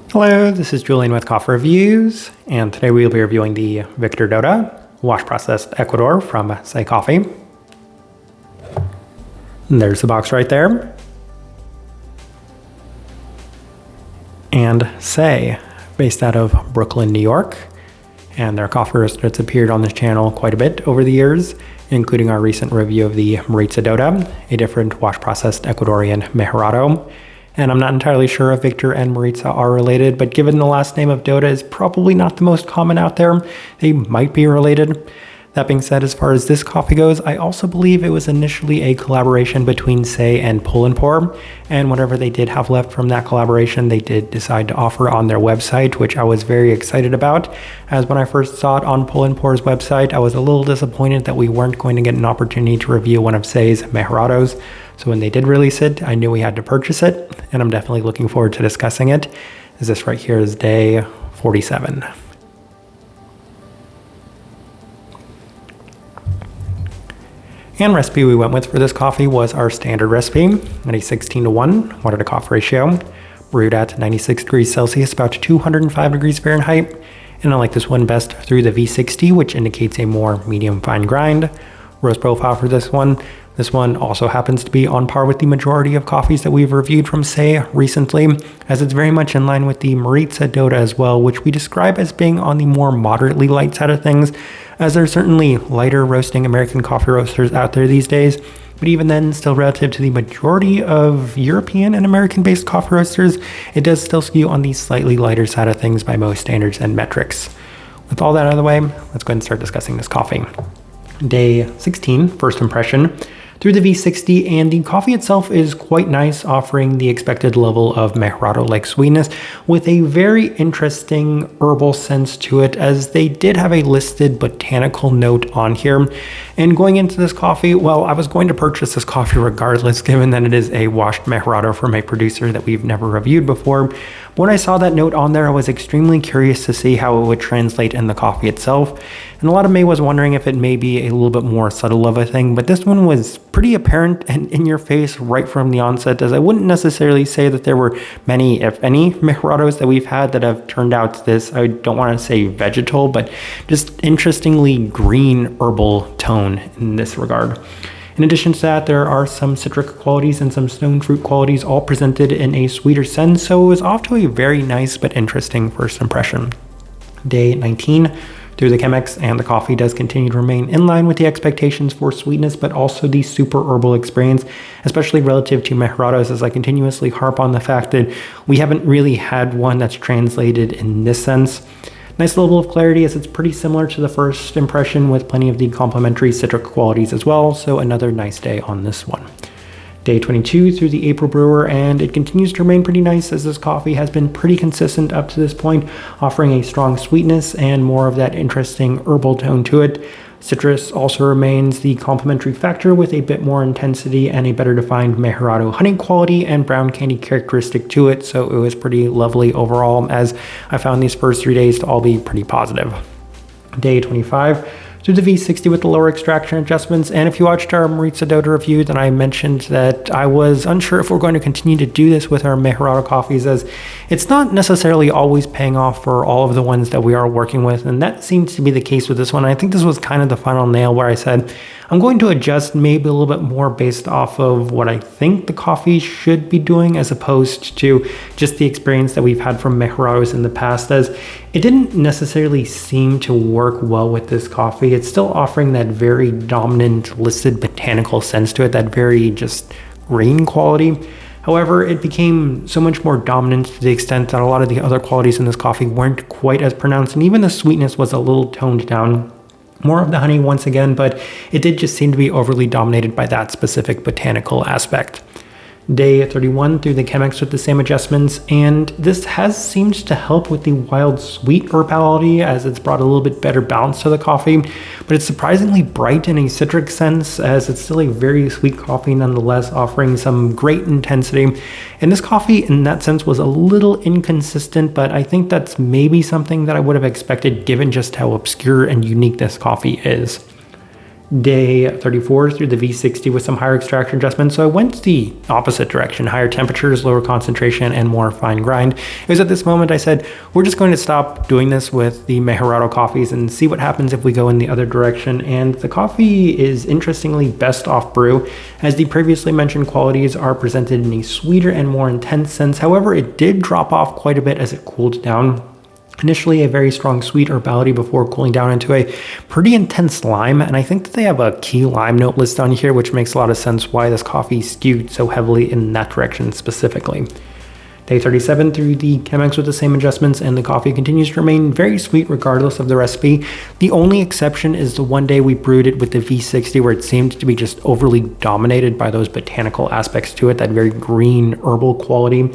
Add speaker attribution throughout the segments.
Speaker 1: Hello, this is Julian with Coffee Reviews, and today we will be reviewing the Victor Dota wash processed Ecuador from Say Coffee. And there's the box right there. And Say, based out of Brooklyn, New York, and their coffee roaster that's appeared on this channel quite a bit over the years, including our recent review of the Dota, a different wash processed Ecuadorian mejorado. And I'm not entirely sure if Victor and Maritza are related, but given the last name of Dota is probably not the most common out there, they might be related. That being said, as far as this coffee goes, I also believe it was initially a collaboration between Say and Pull & Pour, and whatever they did have left from that collaboration, they did decide to offer on their website, which I was very excited about, as when I first saw it on Pull & Pour's website, I was a little disappointed that we weren't going to get an opportunity to review one of Say's mejorados. So when they did release it, I knew we had to purchase it, and I'm definitely looking forward to discussing it, as this right here is day 47. And recipe we went with for this coffee was our standard recipe at a 16:1 water to coffee ratio, brewed at 96 degrees Celsius, about 205 degrees Fahrenheit. And I like this one best through the V60, which indicates a more medium fine grind. Roast profile for this one. This one also happens to be on par with the majority of coffees that we've reviewed from Say recently, as it's very much in line with the Maritza Dota as well, which we describe as being on the more moderately light side of things, as there are certainly lighter roasting American coffee roasters out there these days, but even then, still relative to the majority of European and American-based coffee roasters, it does still skew on the slightly lighter side of things by most standards and metrics. With all that out of the way, let's go ahead and start discussing this coffee. Day 16, first impression. Through the V60, and the coffee itself is quite nice, offering the expected level of mejorado-like sweetness with a very interesting herbal sense to it, as they did have a listed botanical note on here. And going into this coffee, well, I was going to purchase this coffee regardless, given that it is a washed mejorado from a producer that we've never reviewed before. But when I saw that note on there, I was extremely curious to see how it would translate in the coffee itself. And a lot of me was wondering if it may be a little bit more subtle of a thing, but this one was pretty apparent and in your face right from the onset, as I wouldn't necessarily say that there were many, if any, mejorados that we've had that have turned out this, I don't want to say vegetal, but just interestingly green herbal tone in this regard. In addition to that, there are some citric qualities and some stone fruit qualities all presented in a sweeter sense, so it was off to a very nice but interesting first impression. Day 19. Through the Chemex, and the coffee does continue to remain in line with the expectations for sweetness, but also the super herbal experience, especially relative to mejorados, as I continuously harp on the fact that we haven't really had one that's translated in this sense. Nice level of clarity, as it's pretty similar to the first impression with plenty of the complementary citric qualities as well, so another nice day on this one. Day 22 through the April brewer, and it continues to remain pretty nice, as this coffee has been pretty consistent up to this point, offering a strong sweetness and more of that interesting herbal tone to it. Citrus also remains the complementary factor, with a bit more intensity and a better defined mejorado honey quality and brown candy characteristic to it, so it was pretty lovely overall, as I found these first 3 days to all be pretty positive. Day 25. Through the V60 with the lower extraction adjustments, and if you watched our Maritza Dota review, then I mentioned that I was unsure if we're going to continue to do this with our mejorado coffees, as it's not necessarily always paying off for all of the ones that we are working with, and that seems to be the case with this one. I think this was kind of the final nail where I said I'm going to adjust maybe a little bit more based off of what I think the coffee should be doing, as opposed to just the experience that we've had from mejorados in the past, as it didn't necessarily seem to work well with this coffee. It's still offering that very dominant listed botanical sense to it, that very just green quality. However, it became so much more dominant to the extent that a lot of the other qualities in this coffee weren't quite as pronounced, and even the sweetness was a little toned down. More of the honey once again, but it did just seem to be overly dominated by that specific botanical aspect. Day 31 through the Chemex with the same adjustments, and this has seemed to help with the wild sweet herbality, as it's brought a little bit better balance to the coffee, but it's surprisingly bright in a citric sense, as it's still a very sweet coffee nonetheless, offering some great intensity. And this coffee in that sense was a little inconsistent, but I think that's maybe something that I would have expected given just how obscure and unique this coffee is. day 34 through the V60 with some higher extraction adjustments. So I went the opposite direction, higher temperatures, lower concentration, and more fine grind. It was at this moment I said, we're just going to stop doing this with the Mejorado coffees and see what happens if we go in the other direction. And the coffee is interestingly best off brew, as the previously mentioned qualities are presented in a sweeter and more intense sense. However, it did drop off quite a bit as it cooled down. Initially a very strong sweet herbality before cooling down into a pretty intense lime, and I think that they have a key lime note listed on here, which makes a lot of sense why this coffee skewed so heavily in that direction specifically. Day 37 through the Chemex with the same adjustments, and the coffee continues to remain very sweet regardless of the recipe. The only exception is the one day we brewed it with the V60 where it seemed to be just overly dominated by those botanical aspects to it, that very green herbal quality.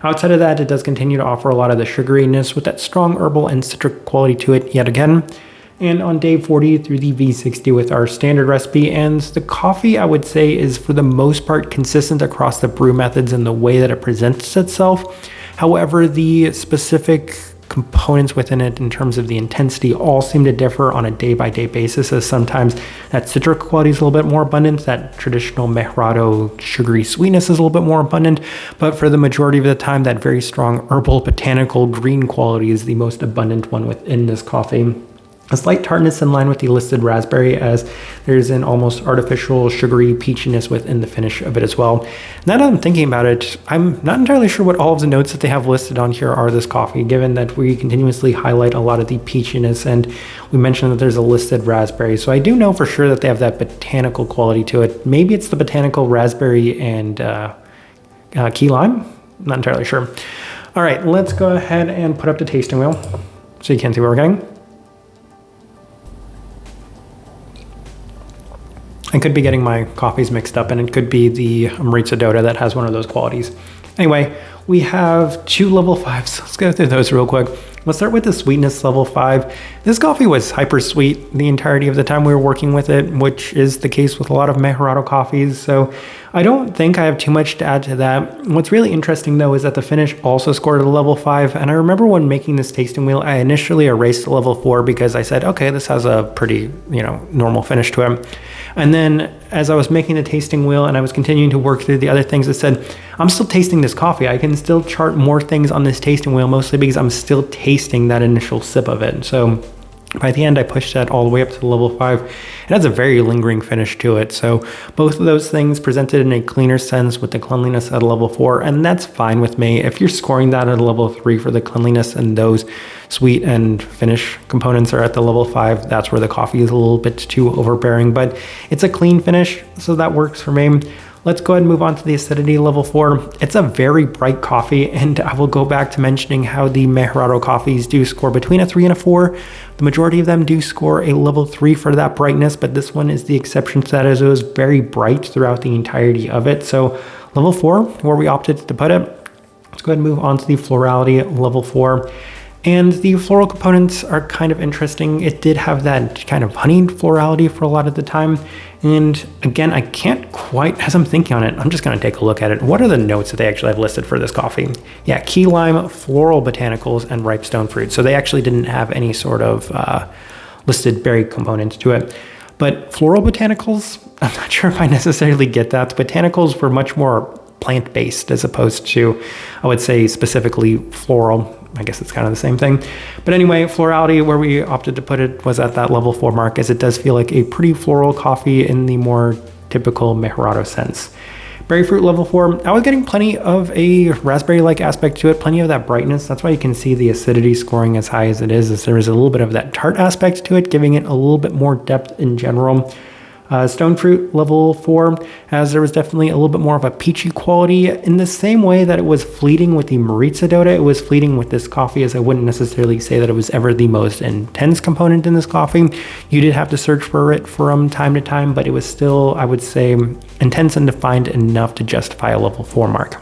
Speaker 1: Outside of that, it does continue to offer a lot of the sugariness with that strong herbal and citric quality to it yet again. And on day 40 through the V60 with our standard recipe, and the coffee I would say is for the most part consistent across the brew methods and the way that it presents itself. However, the specific components within it in terms of the intensity all seem to differ on a day-by-day basis, as sometimes that citric quality is a little bit more abundant, that traditional mejorado sugary sweetness is a little bit more abundant, but for the majority of the time that very strong herbal botanical green quality is the most abundant one within this coffee. A slight tartness in line with the listed raspberry, as there's an almost artificial sugary peachiness within the finish of it as well. Now that I'm thinking about it, I'm not entirely sure what all of the notes that they have listed on here are this coffee, given that we continuously highlight a lot of the peachiness and we mentioned that there's a listed raspberry. So I do know for sure that they have that botanical quality to it. Maybe it's the botanical raspberry and key lime. I'm not entirely sure. All right, let's go ahead and put up the tasting wheel so you can see what we're getting. I could be getting my coffees mixed up, and it could be the mejorado that has one of those qualities. Anyway, we have 2 level 5s. Let's go through those real quick. Let's start with the sweetness level 5. This coffee was hyper sweet the entirety of the time we were working with it, which is the case with a lot of mejorado coffees. So I don't think I have too much to add to that. What's really interesting though is that the finish also scored a level 5. And I remember when making this tasting wheel, I initially erased the level 4 because I said, okay, this has a pretty, normal finish to it. And then as I was making the tasting wheel and I was continuing to work through the other things, it said, I'm still tasting this coffee. I can still chart more things on this tasting wheel, mostly because I'm still tasting that initial sip of it. So by the end, I pushed that all the way up to level 5. It has a very lingering finish to it. So both of those things presented in a cleaner sense with the cleanliness at a level 4, and that's fine with me. If you're scoring that at a level 3 for the cleanliness and those sweet and finish components are at the level 5, that's where the coffee is a little bit too overbearing, but it's a clean finish, so that works for me. Let's go ahead and move on to the acidity level 4. It's a very bright coffee, and I will go back to mentioning how the mejorado coffees do score between a 3 and a 4. The majority of them do score a level 3 for that brightness, but this one is the exception to that, as it was very bright throughout the entirety of it. So level 4, where we opted to put it. Let's go ahead and move on to the florality level 4. And the floral components are kind of interesting. It did have that kind of honeyed florality for a lot of the time. And again, I can't quite, as I'm thinking on it, I'm just gonna take a look at it. What are the notes that they actually have listed for this coffee? Yeah, key lime, floral botanicals, and ripe stone fruit. So they actually didn't have any sort of listed berry component to it. But floral botanicals, I'm not sure if I necessarily get that. Botanicals were much more plant-based as opposed to, I would say, specifically floral. I guess it's kind of the same thing. But anyway, florality, where we opted to put it, was at that level 4 mark, as it does feel like a pretty floral coffee in the more typical mejorado sense. Berry fruit level 4, I was getting plenty of a raspberry-like aspect to it, plenty of that brightness. That's why you can see the acidity scoring as high as it is there is a little bit of that tart aspect to it, giving it a little bit more depth in general. Stone fruit level 4, as there was definitely a little bit more of a peachy quality, in the same way that it was fleeting with the mejorado. It was fleeting with this coffee, as I wouldn't necessarily say that it was ever the most intense component in this coffee. You did have to search for it from time to time, but it was still, I would say, intense and defined enough to justify a level 4 mark.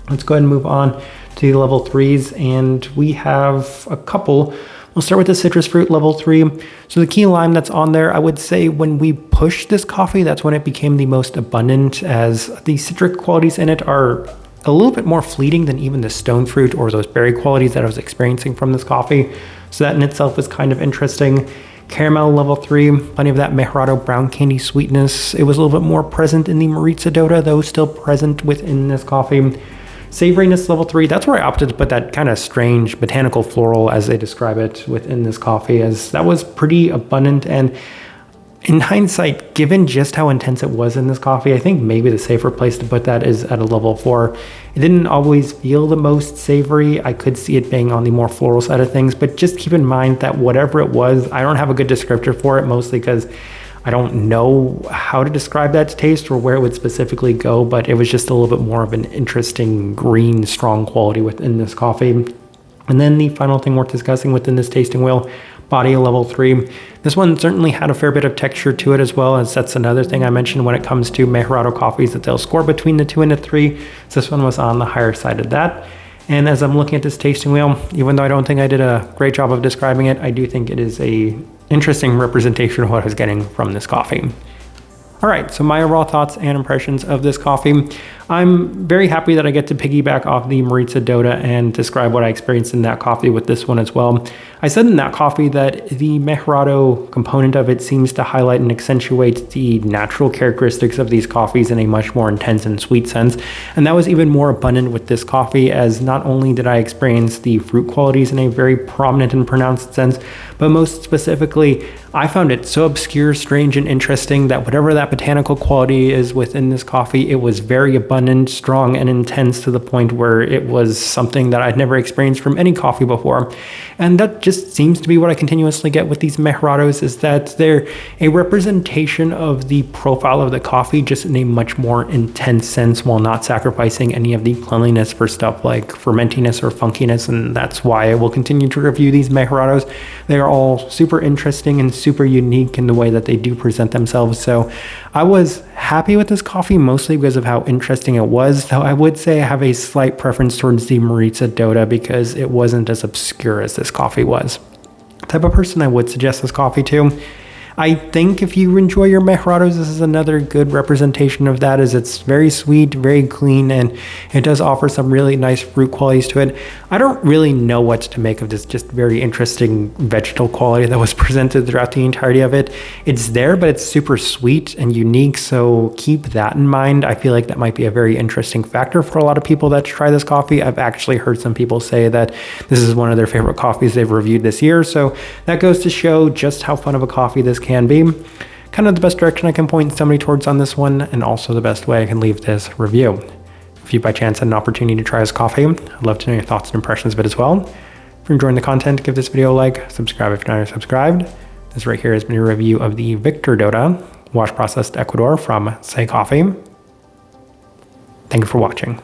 Speaker 1: Let's go ahead and move on to the level 3s, and we have a couple. We'll start with the citrus fruit level 3. So the key lime that's on there, I would say when we pushed this coffee, that's when it became the most abundant, as the citric qualities in it are a little bit more fleeting than even the stone fruit or those berry qualities that I was experiencing from this coffee. So that in itself was kind of interesting. Caramel level 3, plenty of that mejorado brown candy sweetness. It was a little bit more present in the mejorado Dota, though still present within this coffee. Savoriness level 3, that's where I opted to put that kind of strange botanical floral, as they describe it, within this coffee, as that was pretty abundant. And in hindsight, given just how intense it was in this coffee, I think maybe the safer place to put that is at a level 4. It didn't always feel the most savory. I could see it being on the more floral side of things, but just keep in mind that whatever it was, I don't have a good descriptor for it, mostly because I don't know how to describe that taste or where it would specifically go, but it was just a little bit more of an interesting green, strong quality within this coffee. And then the final thing worth discussing within this tasting wheel, body level 3. This one certainly had a fair bit of texture to it, as well as that's another thing I mentioned when it comes to mejorado coffees, that they'll score between the 2 and the 3. So this one was on the higher side of that. And as I'm looking at this tasting wheel, even though I don't think I did a great job of describing it, I do think it is a interesting representation of what I was getting from this coffee. All right, so my overall thoughts and impressions of this coffee. I'm very happy that I get to piggyback off the mejorado Dota and describe what I experienced in that coffee with this one as well. I said in that coffee that the mejorado component of it seems to highlight and accentuate the natural characteristics of these coffees in a much more intense and sweet sense. And that was even more abundant with this coffee, as not only did I experience the fruit qualities in a very prominent and pronounced sense, but most specifically, I found it so obscure, strange, and interesting that whatever that botanical quality is within this coffee, it was very abundant, strong, and intense to the point where it was something that I'd never experienced from any coffee before. And that just seems to be what I continuously get with these mejorados, is that they're a representation of the profile of the coffee, just in a much more intense sense, while not sacrificing any of the cleanliness for stuff like fermentiness or funkiness. And that's why I will continue to review these mejorados. They are all super interesting and super unique in the way that they do present themselves. So I was happy with this coffee, mostly because of how interesting it was, though I would say I have a slight preference towards the mejorado Dota because it wasn't as obscure as this coffee was. The type of person I would suggest this coffee to, I think if you enjoy your mejorados, this is another good representation of that, as it's very sweet, very clean, and it does offer some really nice fruit qualities to it. I don't really know what to make of this just very interesting vegetal quality that was presented throughout the entirety of it. It's there, but it's super sweet and unique, so keep that in mind. I feel like that might be a very interesting factor for a lot of people that try this coffee. I've actually heard some people say that this is one of their favorite coffees they've reviewed this year, so that goes to show just how fun of a coffee this can be. Kind of the best direction I can point somebody towards on this one, and also the best way I can leave this review. If you by chance had an opportunity to try this coffee, I'd love to know your thoughts and impressions of it as well. If you're enjoying the content, give this video a like, subscribe if you're not already subscribed. This right here has been a review of the Victor Dota, wash processed Ecuador from Say Coffee. Thank you for watching.